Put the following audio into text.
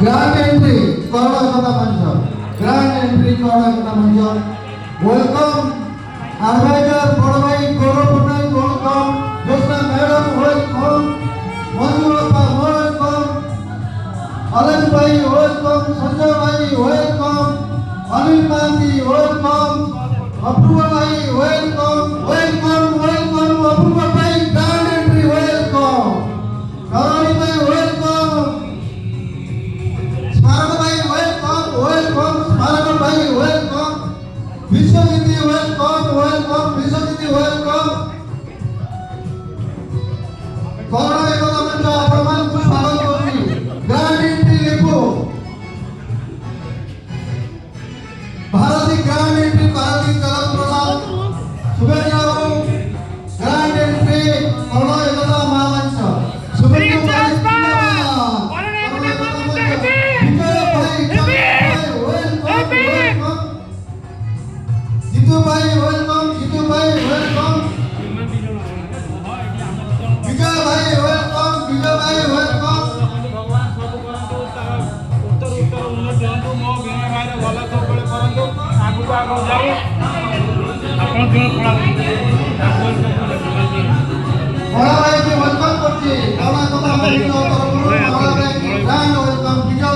Grand entry, Corona Kota Manjo. Grand entry, Corona Kota Manjo. Welcome, Advisor, Podavai, Goro Punai, welcome. Josna Madam, welcome. Manju Appa, welcome. Alan Bhai, welcome. Sanjay Bhai, welcome. Anil Mandi, welcome. Apurva Bhai, welcome. Welcome, welcome. Apurva Bhai, grand entry, welcome. Karani Bhai, welcome. Smaraka Bhai, welcome, welcome. Smaraka Bhai, welcome. Vishwajiti, welcome, welcome. Vishwajiti, welcome. Corona Ekata Manjo, ଆପଣମାନଙ୍କୁ ସ୍ୱାଗତ କରୁଛି। Grand entry ଲେଖୁ। Bharati grand entry, Bharati ଜଗତ ପ୍ରସାଦ। ଶୁଭେଚ୍ଛା ବାବୁ। Grand entry, Corona Ekata ମହାମଞ୍ଚ। ଶୁଭେଚ୍ଛା ଭାଇ, Jitu Bhai, welcome. Jitu Bhai, welcome. Vijay Bhai, welcome. Vijay Bhai, welcome. भगवान सब करंतु उत्तर उत्तर उन्नत दियंतु मो विनय भाई भल सब बेले करंतु आगु आगु जाऊ आपण दिन खड़ा बड़ा भाई के वेलकम करछि। गाना कथा मंच तरफ बड़ा भाई ग्रांड वेलकम। विजय